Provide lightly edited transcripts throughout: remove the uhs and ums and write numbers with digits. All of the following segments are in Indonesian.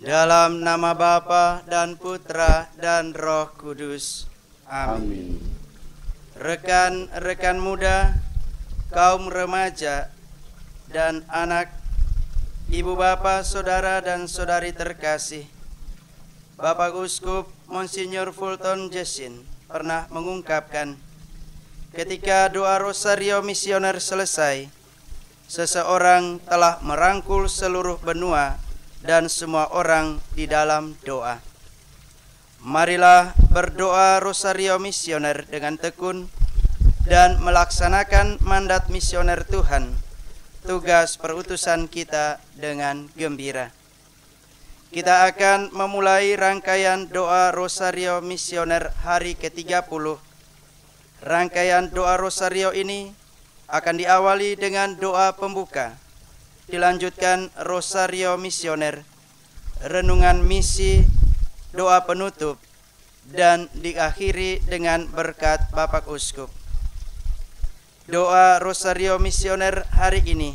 Dalam nama Bapa dan Putra dan Roh Kudus. Amin. Rekan-rekan muda, kaum remaja, dan anak, ibu bapak, saudara dan saudari terkasih, Bapak Uskup Monsinyur Fulton Jessin pernah mengungkapkan, ketika doa Rosario Misioner selesai, seseorang telah merangkul seluruh benua dan semua orang di dalam doa. Marilah berdoa Rosario Misioner dengan tekun dan melaksanakan mandat misioner Tuhan, tugas perutusan kita dengan gembira. Kita akan memulai rangkaian doa Rosario Misioner hari ke-30. Rangkaian doa Rosario ini akan diawali dengan doa pembuka, dilanjutkan Rosario Misioner, renungan misi, doa penutup, dan diakhiri dengan berkat Bapak Uskup. Doa Rosario Misioner hari ini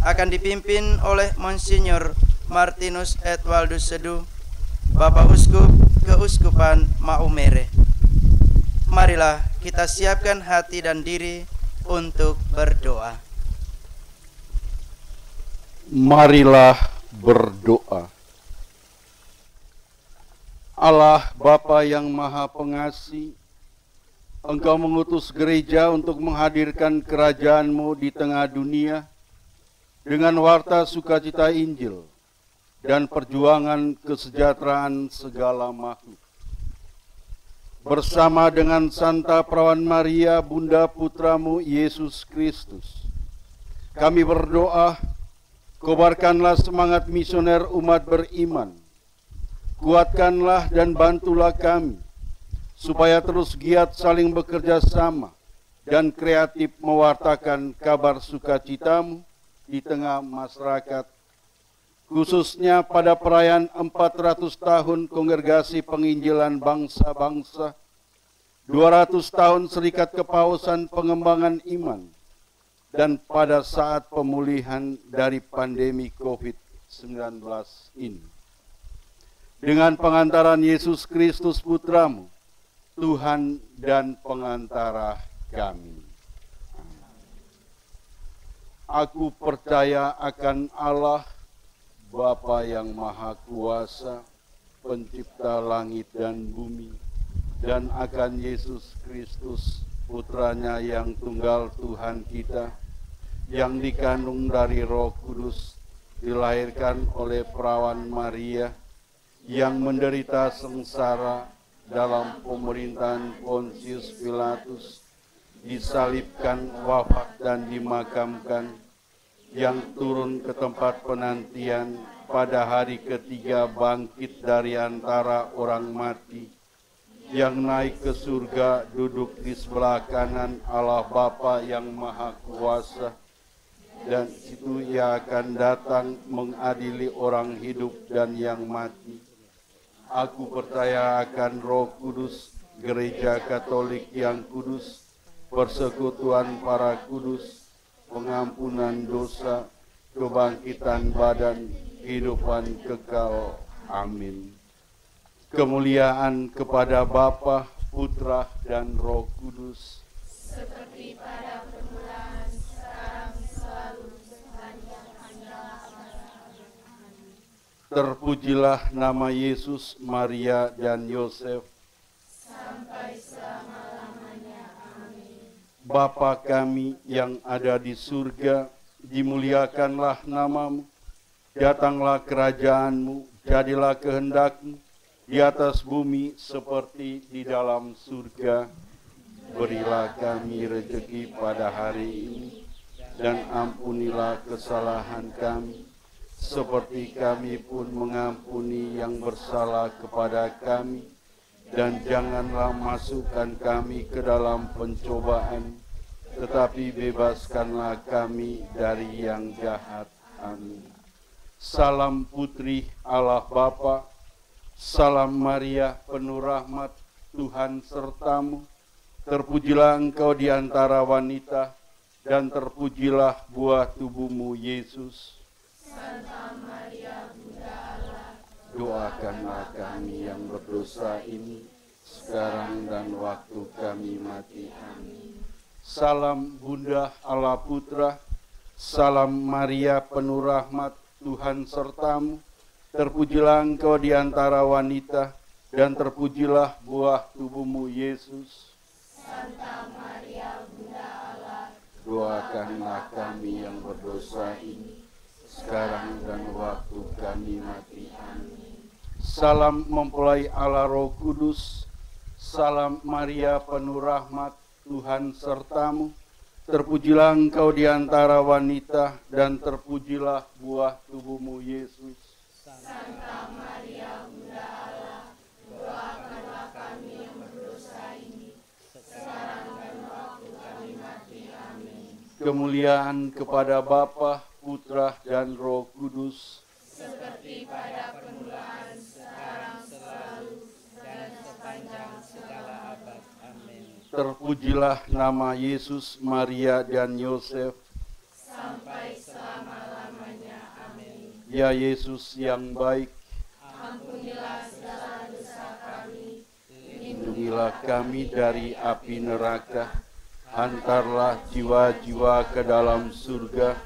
akan dipimpin oleh Monsinyur Martinus Edwaldus Seduh, Bapak Uskup Keuskupan Maumere. Marilah kita siapkan hati dan diri untuk berdoa. Marilah berdoa. Allah Bapa yang Maha Pengasih, Engkau mengutus gereja untuk menghadirkan kerajaan-Mu di tengah dunia dengan warta sukacita Injil dan perjuangan kesejahteraan segala makhluk. Bersama dengan Santa Perawan Maria, Bunda Putra-Mu Yesus Kristus, kami berdoa, kobarkanlah semangat misioner umat beriman. Kuatkanlah dan bantulah kami, supaya terus giat saling bekerja sama dan kreatif mewartakan kabar sukacita-Mu di tengah masyarakat, khususnya pada perayaan 400 tahun Kongregasi Penginjilan Bangsa-Bangsa 200 tahun Serikat Kepausan Pengembangan Iman, dan pada saat pemulihan dari pandemi COVID-19 ini. Dengan pengantaran Yesus Kristus Putramu, Tuhan dan pengantara kami. Aku percaya akan Allah, Bapa yang Maha Kuasa, Pencipta langit dan bumi, dan akan Yesus Kristus, Putranya yang tunggal Tuhan kita, yang dikandung dari Roh Kudus, dilahirkan oleh perawan Maria, yang menderita sengsara dalam pemerintahan Pontius Pilatus, disalibkan, wafat dan dimakamkan, yang turun ke tempat penantian, pada hari ketiga bangkit dari antara orang mati, yang naik ke surga, duduk di sebelah kanan Allah Bapa yang Maha Kuasa, dan itu Ia akan datang mengadili orang hidup dan yang mati. Aku percaya akan Roh Kudus, Gereja Katolik yang kudus, persekutuan para kudus, pengampunan dosa, kebangkitan badan, kehidupan kekal. Amin. Kemuliaan kepada Bapa, Putra, dan Roh Kudus, seperti pada permulaan, sekarang, selalu, sepanjang segala masa. Amin. Terpujilah nama Yesus, Maria, dan Yosef, sampai selama-lamanya. Amin. Bapa kami yang ada di surga, dimuliakanlah namamu, datanglah kerajaanmu, jadilah kehendak-Mu, di atas bumi seperti di dalam surga. Berilah kami rezeki pada hari ini, dan ampunilah kesalahan kami, seperti kami pun mengampuni yang bersalah kepada kami. Dan janganlah masukkan kami ke dalam pencobaan, tetapi bebaskanlah kami dari yang jahat. Amin. Salam Putri Allah Bapa, salam Maria penuh rahmat, Tuhan sertamu. Terpujilah engkau di antara wanita, dan terpujilah buah tubuhmu Yesus. Santa Maria, Bunda Allah, Doakanlah kami yang berdosa ini, sekarang dan waktu kami mati. Amin. Salam Bunda Allah Putra, salam Maria penuh rahmat, Tuhan sertamu. Terpujilah engkau di antara wanita, dan terpujilah buah tubuhmu Yesus. Santa Maria, Bunda Allah, Doakanlah kami yang berdosa ini, sekarang dan waktu kami mati. Amin. Salam mempelai Allah Roh Kudus, salam Maria penuh rahmat, Tuhan sertamu. Terpujilah engkau di antara wanita, dan terpujilah buah tubuhmu Yesus. Santa Maria, Bunda Allah, doakanlah kami yang berdosa ini, sekarang dan waktu kami mati. Amin. Kemuliaan kepada Bapa, Putra, dan Roh Kudus, seperti pada permulaan, sekarang, selalu, dan sepanjang segala abad. Amin. terpujilah nama Yesus, Maria, dan Yosef, Sampai selama-lamanya. Amin. ya Yesus yang baik, Ampunilah segala dosa kami, lindungilah kami dari api neraka, hantarlah jiwa-jiwa ke dalam surga,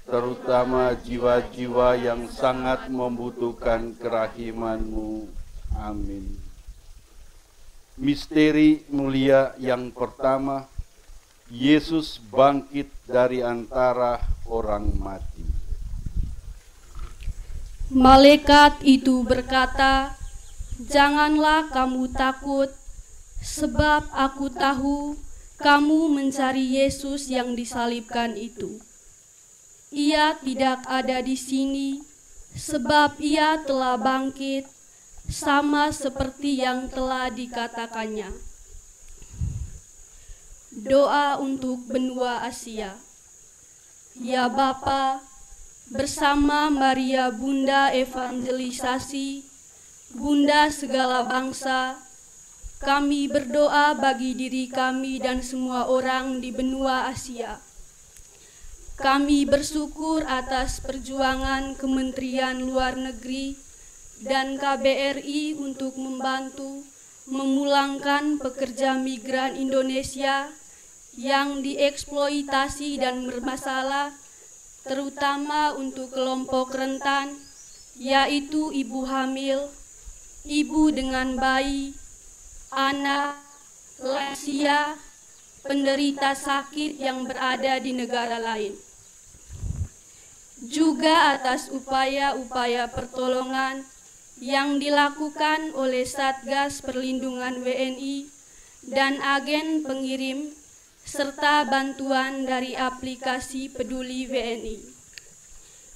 terutama jiwa-jiwa yang sangat membutuhkan kerahiman-Mu. Amin. Misteri mulia yang pertama, Yesus bangkit dari antara orang mati. Malaikat itu berkata, "Janganlah kamu takut, sebab aku tahu kamu mencari Yesus yang disalibkan itu. Ia tidak ada di sini, sebab ia telah bangkit, sama seperti yang telah dikatakannya." Doa untuk benua Asia. Ya Bapa, bersama Maria Bunda Evangelisasi, Bunda segala bangsa, kami berdoa bagi diri kami dan semua orang di benua Asia. Kami bersyukur atas perjuangan Kementerian Luar Negeri dan KBRI untuk membantu memulangkan pekerja migran Indonesia yang dieksploitasi dan bermasalah, terutama untuk kelompok rentan, yaitu ibu hamil, ibu dengan bayi, anak, lansia, penderita sakit yang berada di negara lain. Juga atas upaya-upaya pertolongan yang dilakukan oleh Satgas Perlindungan WNI dan agen pengirim, serta bantuan dari aplikasi Peduli WNI.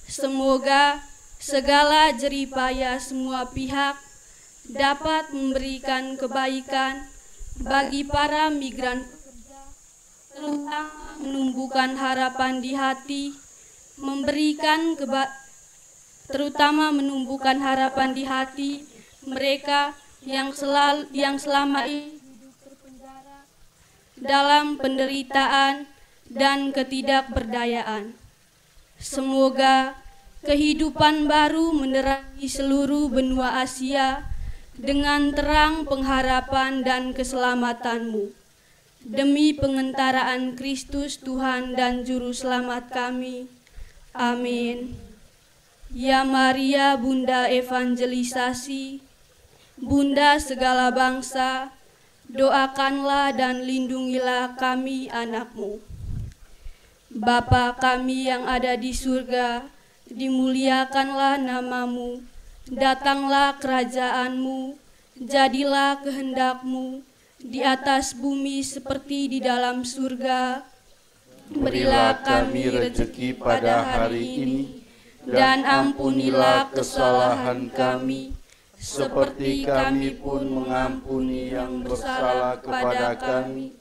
Semoga segala jeripaya semua pihak dapat memberikan kebaikan bagi para migran pekerja, terutama menumbuhkan harapan di hati, terutama menumbuhkan harapan di hati mereka yang selama ini hidup terpenjara dalam penderitaan dan ketidakberdayaan. Semoga kehidupan baru menerangi seluruh benua Asia dengan terang pengharapan dan keselamatan-Mu. Demi pengentaraan Kristus Tuhan dan Juru Selamat kami. Amin. Ya Maria, Bunda evangelisasi, Bunda segala bangsa, doakanlah dan lindungilah kami anak-Mu. Bapa kami yang ada di surga, dimuliakanlah nama-Mu, datanglah kerajaan-Mu, jadilah kehendak-Mu di atas bumi seperti di dalam surga. Berilah kami rezeki pada hari ini, dan ampunilah kesalahan kami, seperti kami pun mengampuni yang bersalah kepada kami.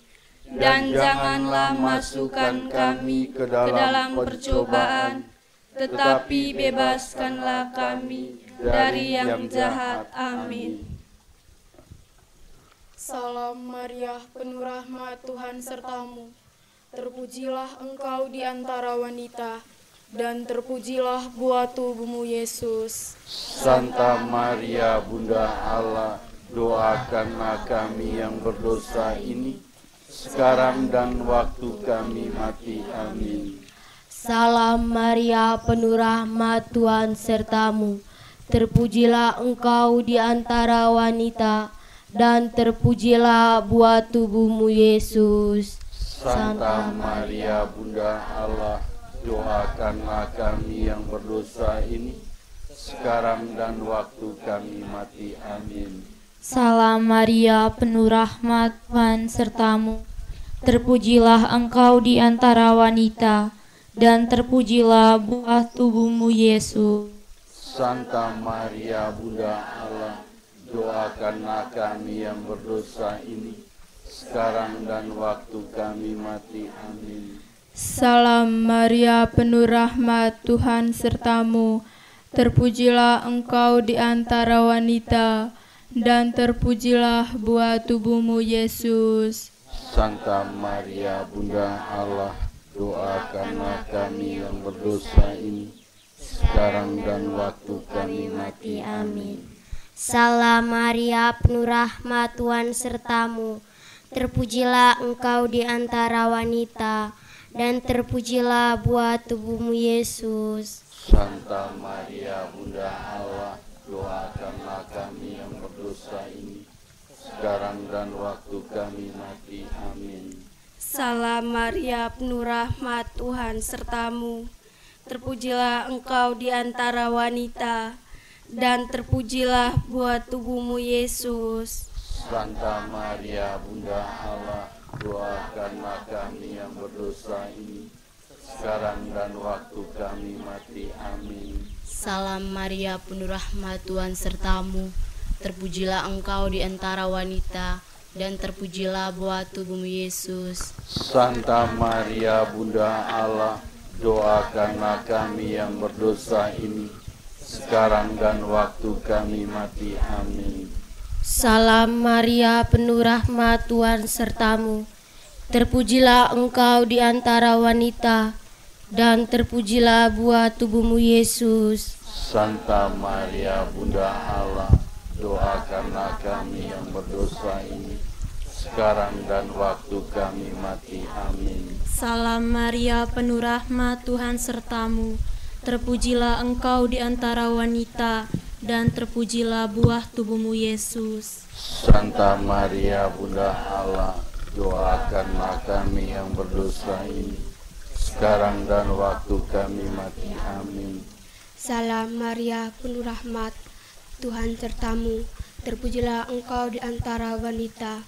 Dan janganlah masukkan kami ke dalam percobaan, tetapi bebaskanlah kami dari yang jahat. Amin. Salam Maria, penuh rahmat, Tuhan sertamu. Terpujilah engkau di antara wanita, dan terpujilah buah tubuhmu Yesus. Santa Maria, Bunda Allah, doakanlah kami yang berdosa ini, sekarang dan waktu kami mati. Amin. Salam Maria, penuh rahmat, Tuhan sertamu. Terpujilah engkau di antara wanita, dan terpujilah buah tubuhmu Yesus. Santa Maria, Bunda Allah, doakanlah kami yang berdosa ini, sekarang dan waktu kami mati. Amin. Salam Maria, penuh rahmat, Tuhan sertamu. Terpujilah engkau di antara wanita, dan terpujilah buah tubuhmu Yesus. Santa Maria, Bunda Allah, doakanlah kami yang berdosa ini, sekarang dan waktu kami mati. Amin. Salam Maria, penuh rahmat, Tuhan sertamu. Terpujilah engkau di antara wanita, dan terpujilah buah tubuhmu Yesus. Santa Maria, Bunda Allah, doakanlah kami yang berdosa ini, sekarang dan waktu kami mati. Amin. Salam Maria, penuh rahmat, Tuhan sertamu. Terpujilah engkau di antara wanita, dan terpujilah buah tubuhmu Yesus. Santa Maria, Bunda Allah, doakanlah kami yang berdosa ini, sekarang dan waktu kami mati. Amin. Salam Maria, penuh rahmat, Tuhan sertamu. Terpujilah engkau di antara wanita, dan terpujilah buah tubuhmu Yesus. Santa Maria, Bunda Allah, doakanlah kami yang berdosa ini, sekarang dan waktu kami mati. Amin. Salam Maria, penuh rahmat, Tuhan sertamu. Terpujilah engkau di antara wanita, dan terpujilah buah tubuhmu Yesus. Santa Maria, Bunda Allah, doakanlah kami yang berdosa ini, sekarang dan waktu kami mati. Amin. Salam Maria, penuh rahmat, Tuhan sertamu. Terpujilah engkau di antara wanita, dan terpujilah buah tubuhmu Yesus. Santa Maria, Bunda Allah, doakanlah kami yang berdosa ini, sekarang dan waktu kami mati. Amin. Salam Maria, penuh rahmat, Tuhan sertamu. Terpujilah engkau di antara wanita, dan terpujilah buah tubuhmu Yesus. Santa Maria, Bunda Allah, doakanlah kami yang berdosa ini, sekarang dan waktu kami mati. Amin. Salam Maria, penuh rahmat, Tuhan sertamu. Terpujilah engkau di antara wanita,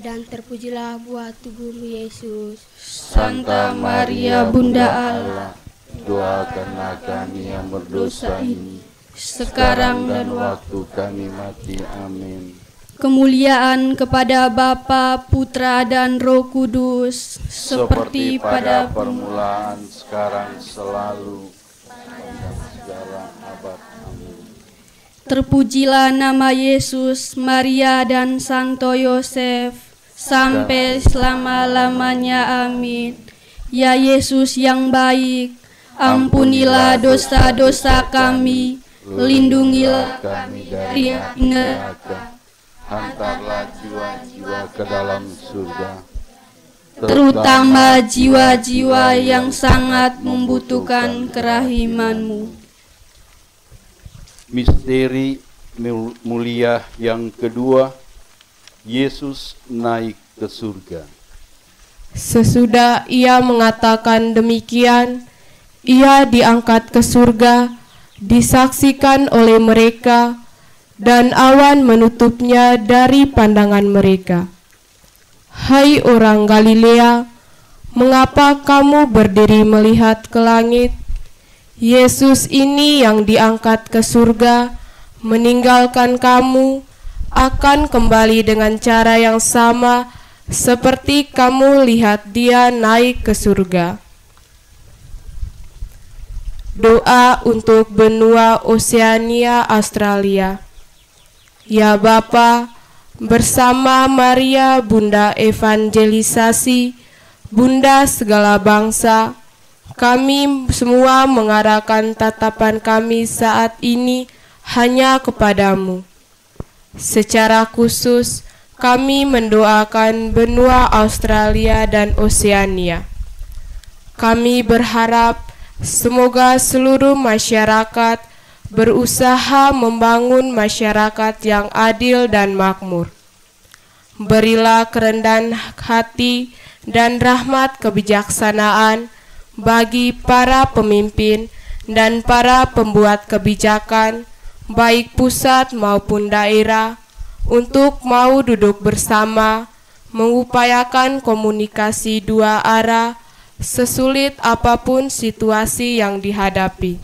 dan terpujilah buah tubuhmu Yesus. Santa Maria, Bunda Allah, doakanlah kami yang berdosa ini, sekarang dan waktu kami mati. Amin. Kemuliaan kepada Bapa, Putra, dan Roh Kudus, seperti pada permulaan, sekarang, selalu, dan segala abad. Amin. Terpujilah nama Yesus, Maria, dan Santo Yosef, sampai selama-lamanya. Amin. Ya Yesus yang baik, ampunilah dosa-dosa kami, lindungilah kami dari neraka, hantarlah jiwa-jiwa ke dalam surga, terutama jiwa-jiwa yang sangat membutuhkan kerahiman-Mu. Misteri mulia yang kedua, Yesus naik ke surga. Sesudah ia mengatakan demikian, ia diangkat ke surga, disaksikan oleh mereka, dan awan menutupnya dari pandangan mereka. Hai orang Galilea, mengapa kamu berdiri melihat ke langit? Yesus ini yang diangkat ke surga, meninggalkan kamu, akan kembali dengan cara yang sama seperti kamu lihat dia naik ke surga. Doa untuk benua Oseania Australia. Ya Bapa, bersama Maria Bunda Evangelisasi, Bunda segala bangsa, kami semua mengarahkan tatapan kami saat ini hanya kepadamu. Secara khusus, kami mendoakan benua Australia dan Oseania. Kami berharap semoga seluruh masyarakat berusaha membangun masyarakat yang adil dan makmur. Berilah kerendahan hati dan rahmat kebijaksanaan bagi para pemimpin dan para pembuat kebijakan, baik pusat maupun daerah, untuk mau duduk bersama, mengupayakan komunikasi dua arah, sesulit apapun situasi yang dihadapi.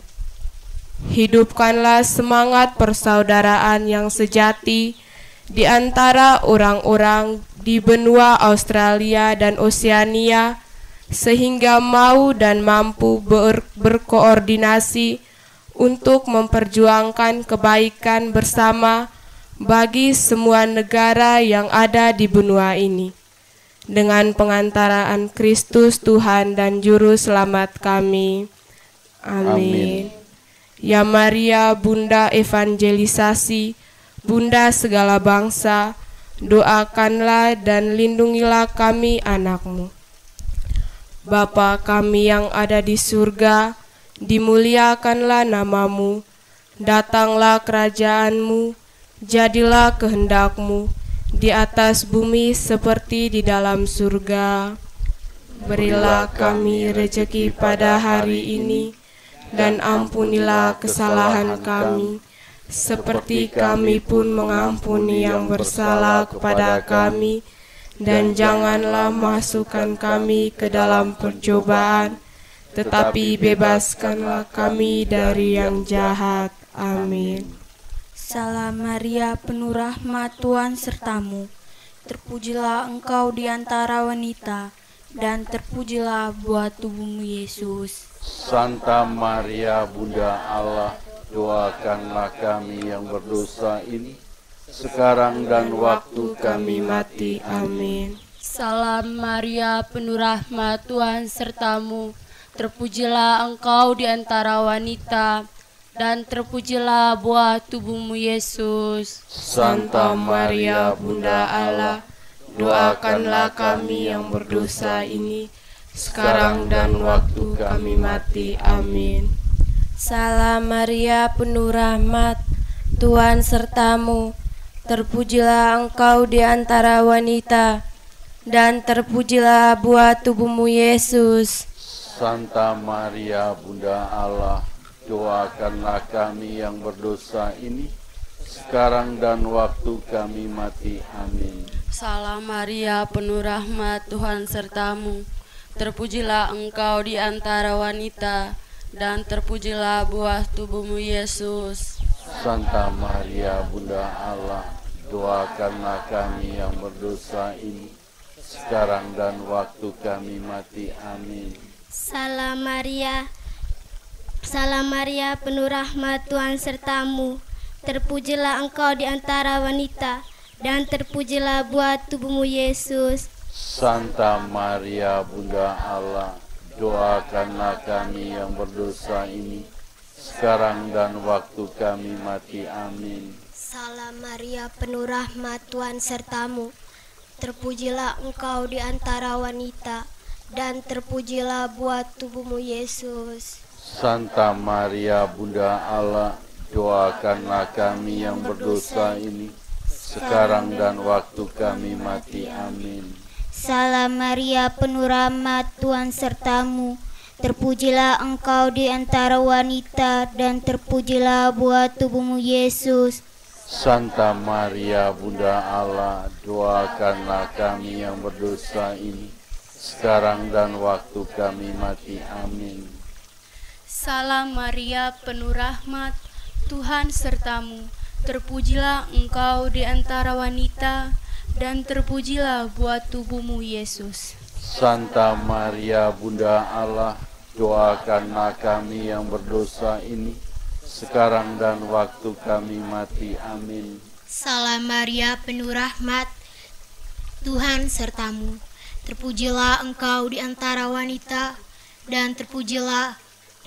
Hidupkanlah semangat persaudaraan yang sejati di antara orang-orang di benua Australia dan Oseania, sehingga mau dan mampu berkoordinasi untuk memperjuangkan kebaikan bersama bagi semua negara yang ada di benua ini. Dengan pengantaraan Kristus Tuhan dan Juru Selamat kami. Amin. Ya Maria, Bunda Evangelisasi, Bunda segala bangsa, doakanlah dan lindungilah kami anak-Mu. Bapa kami yang ada di surga, dimuliakanlah nama-Mu, datanglah kerajaan-Mu, jadilah kehendak-Mu di atas bumi seperti di dalam surga. Berilah kami rezeki pada hari ini, dan ampunilah kesalahan kami, seperti kami pun mengampuni yang bersalah kepada kami. Dan janganlah masukkan kami ke dalam percobaan, tetapi bebaskanlah kami dari yang jahat. Amin. Salam Maria, penuh rahmat, Tuhan sertamu. Terpujilah engkau di antara wanita, dan terpujilah buah tubuhmu Yesus. Santa Maria, Bunda Allah, doakanlah kami yang berdosa ini, sekarang dan waktu kami mati. Amin. Salam Maria, penuh rahmat, Tuhan sertamu. Terpujilah engkau di antara wanita, dan terpujilah buah tubuhmu Yesus. Santa Maria, Bunda Allah, doakanlah kami yang berdosa ini, sekarang dan waktu kami mati. Amin. Salam Maria, penuh rahmat, Tuhan sertamu. Terpujilah engkau di antara wanita, dan terpujilah buah tubuhmu Yesus. Santa Maria, Bunda Allah, doakanlah kami yang berdosa ini, sekarang dan waktu kami mati. Amin. Salam Maria, penuh rahmat, Tuhan sertamu. Terpujilah engkau di antara wanita, dan terpujilah buah tubuhmu Yesus. Santa Maria, Bunda Allah, doakanlah kami yang berdosa ini, sekarang dan waktu kami mati. Amin. Salam Maria, penuh rahmat, Tuhan sertamu. Terpujilah engkau di antara wanita, dan terpujilah buah tubuhmu Yesus. Santa Maria, Bunda Allah, doakanlah kami yang berdosa ini, sekarang dan waktu kami mati. Amin. Salam Maria, penuh rahmat, Tuhan sertamu. Terpujilah engkau di antara wanita, dan terpujilah buah tubuhmu Yesus. Santa Maria, Bunda Allah, doakanlah kami yang berdosa ini, sekarang dan waktu kami mati. Amin. Salam Maria, penuh rahmat, Tuhan sertamu. Terpujilah engkau di antara wanita, dan terpujilah buah tubuhmu Yesus. Santa Maria, Bunda Allah, doakanlah kami yang berdosa ini, sekarang dan waktu kami mati. Amin. Salam Maria, penuh rahmat, Tuhan sertamu. Terpujilah engkau di antara wanita, dan terpujilah buah tubuhmu Yesus. Santa Maria, Bunda Allah, doakanlah kami yang berdosa ini, sekarang dan waktu kami mati. Amin. Salam Maria, penuh rahmat, Tuhan sertamu. Terpujilah engkau di antara wanita, dan terpujilah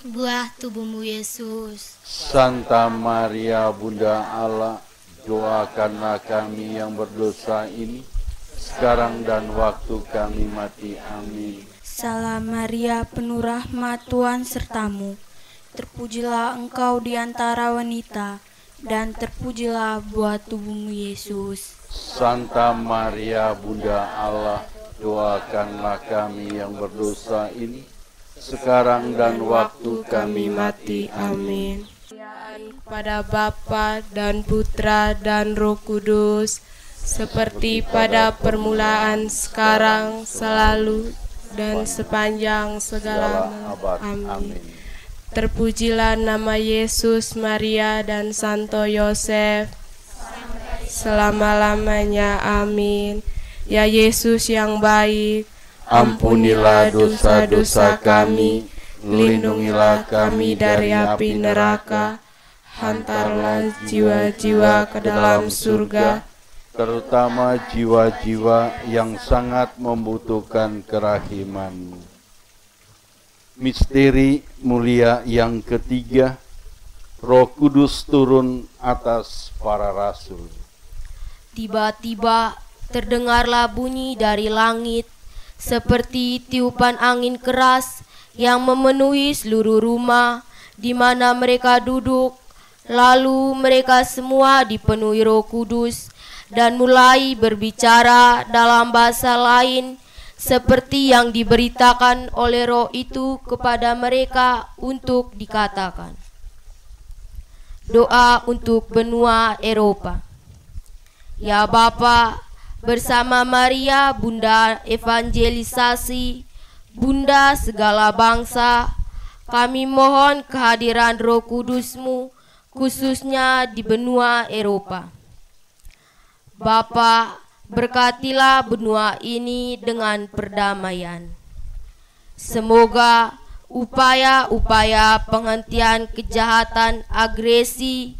buah tubuhmu Yesus. Santa Maria, Bunda Allah, doakanlah kami yang berdosa ini, sekarang dan waktu kami mati. Amin. Salam Maria, penuh rahmat, Tuhan sertamu. Terpujilah engkau di antara wanita, dan terpujilah buah tubuhmu Yesus. Santa Maria, Bunda Allah, doakanlah kami yang berdosa ini, sekarang dan waktu kami mati. Amin. Kepada Bapa dan Putra dan Roh Kudus, seperti pada permulaan, sekarang, selalu, dan sepanjang segala abad. Amin. Terpujilah nama Yesus, Maria, dan Santo Yosef, selama-lamanya. Amin. Ya Yesus yang baik, ampunilah dosa-dosa kami, lindungilah kami dari api neraka, hantarlah jiwa-jiwa ke dalam surga, terutama jiwa-jiwa yang sangat membutuhkan kerahiman-Mu. Misteri mulia yang ketiga, Roh Kudus turun atas para rasul. Tiba-tiba terdengarlah bunyi dari langit, seperti tiupan angin keras yang memenuhi seluruh rumah di mana mereka duduk. Lalu mereka semua dipenuhi Roh Kudus dan mulai berbicara dalam bahasa lain, seperti yang diberitakan oleh Roh itu kepada mereka untuk dikatakan. Doa untuk benua Eropa. Ya Bapa, bersama Maria, Bunda evangelisasi, Bunda segala bangsa, kami mohon kehadiran Roh Kudus-Mu, khususnya di benua Eropa. Bapa, berkatilah benua ini dengan perdamaian. Semoga upaya-upaya penghentian kejahatan agresi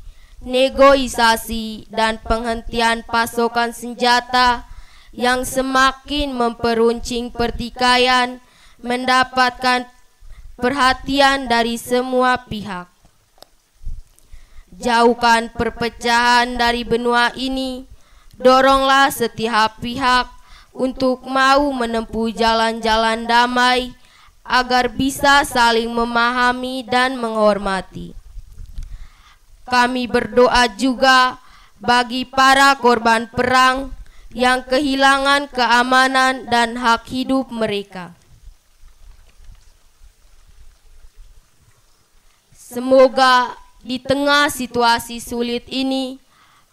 negosiasi, dan penghentian pasokan senjata yang semakin memperuncing pertikaian mendapatkan perhatian dari semua pihak. Jauhkan perpecahan dari benua ini, doronglah setiap pihak untuk mau menempuh jalan-jalan damai agar bisa saling memahami dan menghormati. Kami berdoa juga bagi para korban perang yang kehilangan keamanan dan hak hidup mereka. Semoga di tengah situasi sulit ini,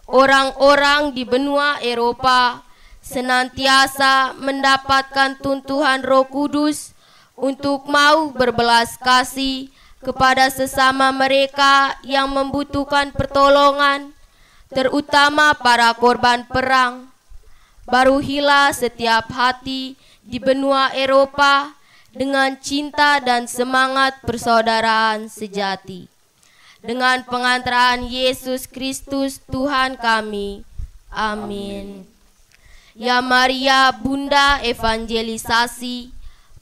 orang-orang di benua Eropa senantiasa mendapatkan tuntunan Roh Kudus untuk mau berbelas kasih kepada sesama mereka yang membutuhkan pertolongan, terutama para korban perang. Baruhilah setiap hati di benua Eropa dengan cinta dan semangat persaudaraan sejati. Dengan pengantaran Yesus Kristus Tuhan kami. Amin. Ya Maria, Bunda evangelisasi,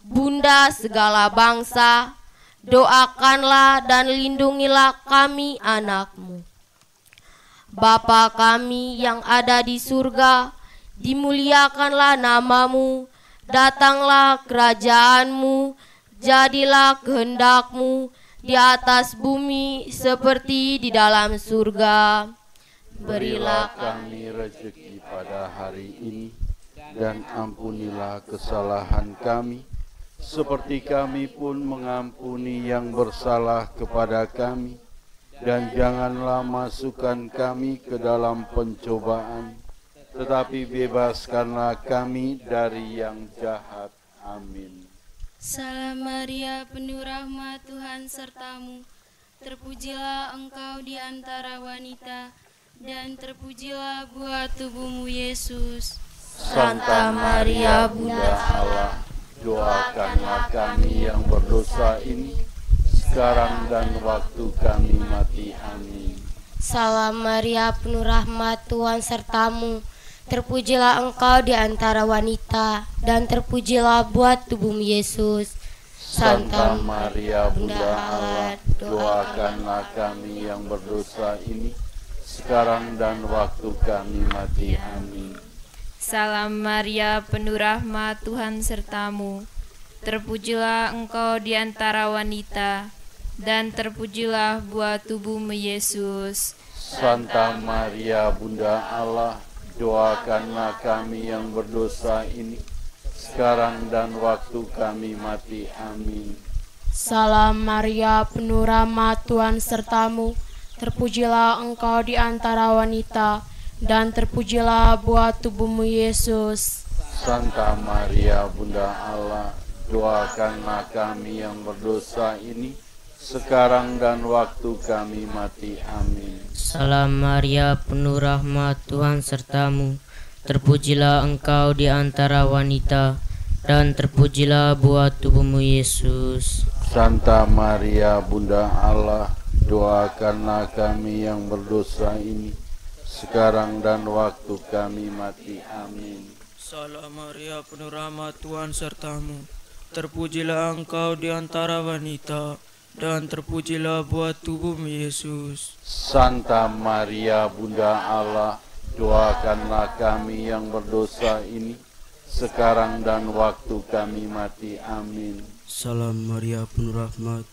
Bunda segala bangsa, doakanlah dan lindungilah kami anak-Mu. Bapa kami yang ada di surga, dimuliakanlah nama-Mu, datanglah kerajaan-Mu, jadilah kehendak-Mu di atas bumi seperti di dalam surga. Berilah kami rezeki pada hari ini, dan ampunilah kesalahan kami, seperti kami pun mengampuni yang bersalah kepada kami. Dan janganlah masukkan kami ke dalam pencobaan, tetapi bebaskanlah kami dari yang jahat. Amin. Salam Maria, penuh rahmat, Tuhan sertamu. Terpujilah engkau di antara wanita, dan terpujilah buah tubuhmu Yesus. Santa Maria, Bunda Allah, doakanlah kami yang berdosa ini, sekarang dan waktu kami mati. Amin. Salam Maria, penuh rahmat, Tuhan sertamu. Terpujilah engkau di antara wanita, dan terpujilah buah tubuhmu Yesus. Santa Maria, Bunda Allah, doakanlah kami yang berdosa ini, sekarang dan waktu kami mati. Amin. Salam Maria, penuh rahmat, Tuhan sertamu. Terpujilah engkau di antara wanita, dan terpujilah buah tubuhmu Yesus. Santa Maria, Bunda Allah, doakanlah kami yang berdosa ini, sekarang dan waktu kami mati. Amin. Salam Maria, penuh rahmat, Tuhan sertamu. Terpujilah engkau di antara wanita, dan terpujilah buah tubuhmu Yesus. Santa Maria, Bunda Allah, doakanlah kami yang berdosa ini, sekarang dan waktu kami mati. Amin. Salam Maria, penuh rahmat, Tuhan sertamu. Terpujilah engkau di antara wanita, dan terpujilah buah tubuhmu Yesus. Santa Maria, Bunda Allah, doakanlah kami yang berdosa ini, sekarang dan waktu kami mati. Amin. Salam Maria, penuh rahmat, Tuhan sertamu. Terpujilah engkau di antara wanita, dan terpujilah buah tubuhmu Yesus. Santa Maria, Bunda Allah, doakanlah kami yang berdosa ini, sekarang dan waktu kami mati. Amin. Salam Maria, penuh rahmat,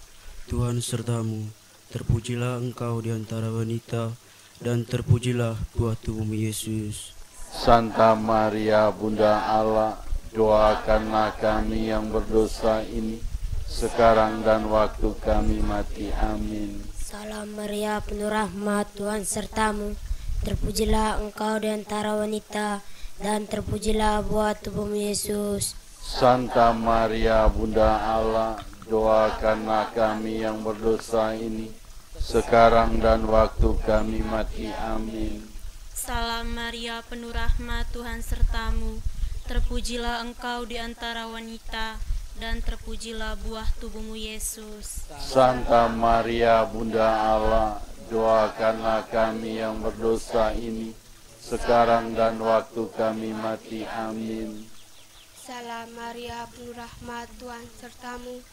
Tuhan sertamu. Terpujilah engkau di antara wanita, dan terpujilah buah tubuhmu Yesus. Santa Maria, Bunda Allah, doakanlah kami yang berdosa ini, sekarang dan waktu kami mati. Amin. Salam Maria, penuh rahmat, Tuhan sertamu. Terpujilah engkau di antara wanita, dan terpujilah buah tubuhmu Yesus. Santa Maria, Bunda Allah, doakanlah kami yang berdosa ini, sekarang dan waktu kami mati. Amin. Salam Maria, penuh rahmat, Tuhan sertamu. Terpujilah engkau di antara wanita, dan terpujilah buah tubuhmu Yesus. Santa Maria Bunda Allah, doakanlah kami yang berdosa ini, sekarang dan waktu kami mati. Amin. Salam Maria, penuh rahmat, Tuhan sertamu.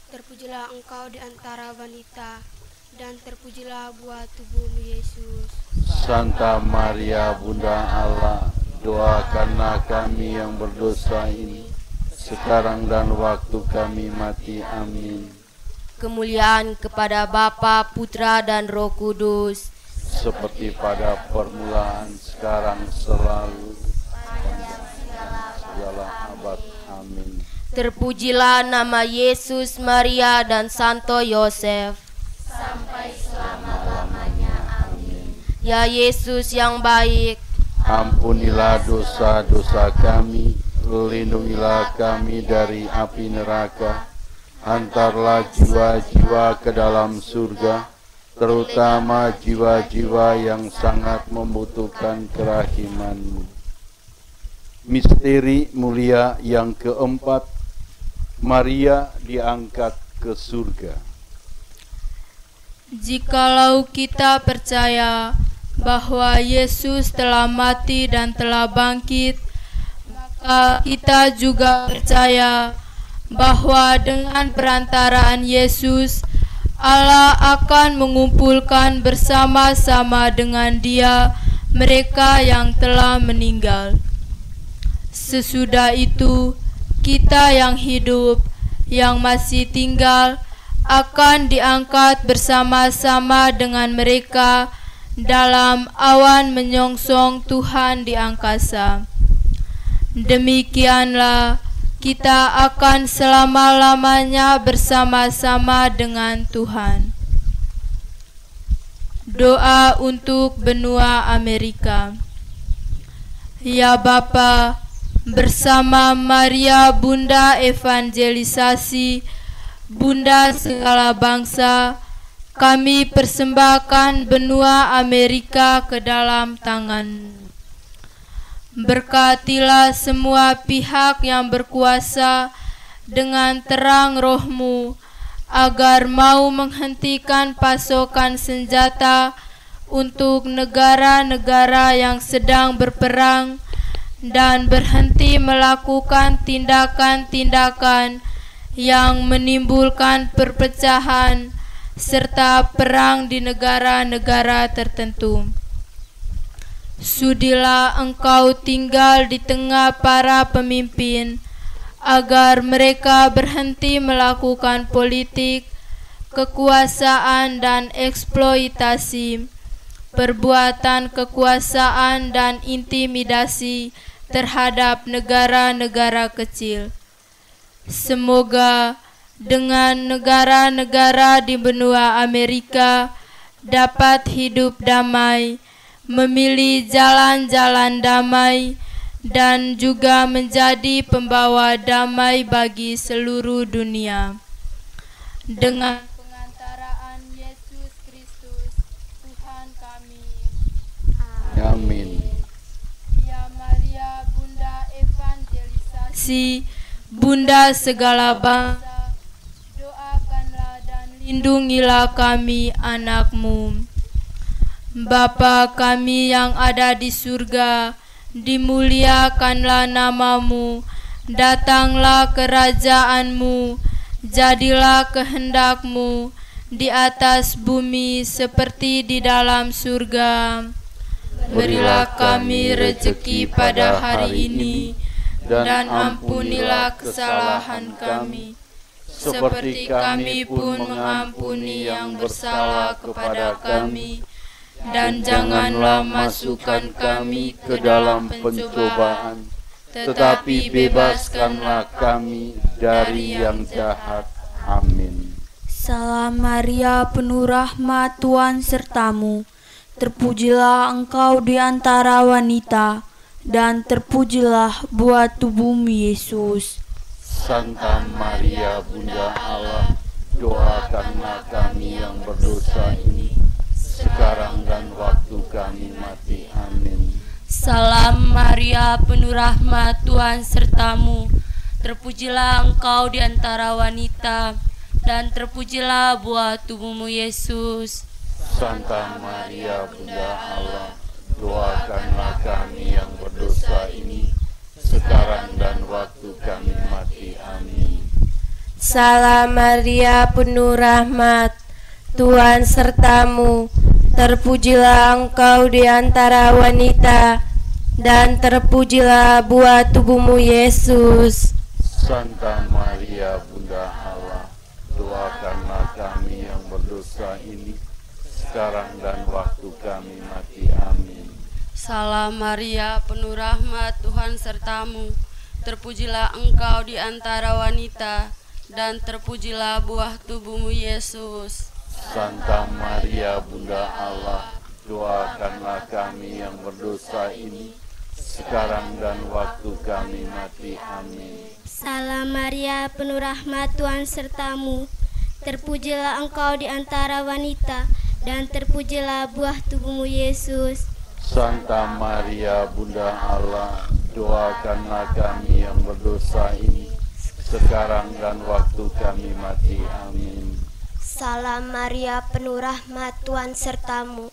Terpujilah engkau di antara wanita, dan terpujilah buah tubuhmu Yesus. Santa Maria Bunda Allah, doakanlah kami yang berdosa ini, sekarang dan waktu kami mati. Amin. Kemuliaan kepada Bapa, Putra, dan Roh Kudus, seperti pada permulaan, sekarang, selalu, segala abad. Amin. Terpujilah nama Yesus, Maria, dan Santo Yosef, sampai selama-lamanya. Amin. Ya Yesus yang baik, ampunilah dosa-dosa kami, lindungilah kami dari api neraka, antarlah jiwa-jiwa ke dalam surga, terutama jiwa-jiwa yang sangat membutuhkan kerahiman-Mu. Misteri mulia yang keempat, Maria diangkat ke surga. Jikalau kita percaya bahwa Yesus telah mati dan telah bangkit, maka kita juga percaya bahwa dengan perantaraan Yesus, Allah akan mengumpulkan bersama-sama dengan Dia mereka yang telah meninggal. Sesudah itu, kita yang hidup, yang masih tinggal, akan diangkat bersama-sama dengan mereka dalam awan menyongsong Tuhan di angkasa. Demikianlah kita akan selama-lamanya bersama-sama dengan Tuhan. Doa untuk benua Amerika. Ya Bapa, bersama Maria Bunda Evangelisasi, Bunda segala bangsa, kami persembahkan benua Amerika ke dalam tangan. Berkatilah semua pihak yang berkuasa dengan terang Roh-Mu, agar mau menghentikan pasokan senjata untuk negara-negara yang sedang berperang, dan berhenti melakukan tindakan-tindakan yang menimbulkan perpecahan serta perang di negara-negara tertentu. Sudilah Engkau tinggal di tengah para pemimpin, agar mereka berhenti melakukan politik, kekuasaan dan eksploitasi, perbuatan kekuasaan dan intimidasi terhadap negara-negara kecil. Semoga dengan negara-negara di benua Amerika dapat hidup damai, memilih jalan-jalan damai, dan juga menjadi pembawa damai bagi seluruh dunia. Dengan pengantaraan Yesus Kristus, Tuhan kami. Amin. Ya Maria, Bunda Evangelisasi, Bunda segala bangsa, doakanlah dan lindungilah kami anak-Mu. Bapa kami yang ada di surga, dimuliakanlah nama-Mu, datanglah kerajaan-Mu, jadilah kehendak-Mu di atas bumi seperti di dalam surga. Berilah kami rezeki pada hari ini, dan ampunilah kesalahan kami, seperti kami pun mengampuni yang bersalah kepada kami. Dan janganlah masukkan kami ke dalam pencobaan, tetapi bebaskanlah kami dari yang jahat. Amin. Salam Maria, penuh rahmat, Tuhan sertamu. Terpujilah Engkau di antara wanita, dan terpujilah buah tubuhmu Yesus. Santa Maria, Bunda Allah, doakanlah kami yang berdosa ini, sekarang dan waktu kami mati. Amin. Salam Maria, penuh rahmat, Tuhan sertamu. terpujilah Engkau di antara wanita, dan terpujilah buah tubuhmu Yesus. Santa Maria Bunda Allah, doakanlah kami yang berdosa ini, sekarang dan waktu kami mati. Amin. Salam Maria, penuh rahmat, Tuhan sertamu. Terpujilah Engkau di antara wanita, dan terpujilah buah tubuhmu Yesus. Santa Maria Bunda Allah, doakanlah kami yang berdosa ini, sekarang dan waktu kami mati. Amin. Salam Maria, penuh rahmat, Tuhan sertamu. Terpujilah Engkau di antara wanita, dan terpujilah buah tubuhmu Yesus. Santa Maria Bunda Allah, doakanlah kami yang berdosa ini, sekarang dan waktu kami mati. Amin. Salam Maria, penuh rahmat, Tuhan sertamu. Terpujilah Engkau di antara wanita, dan terpujilah buah tubuhmu Yesus. Santa Maria Bunda Allah, doakanlah kami yang berdosa ini, sekarang dan waktu kami mati. Amin. Salam Maria, penuh rahmat, Tuhan sertamu.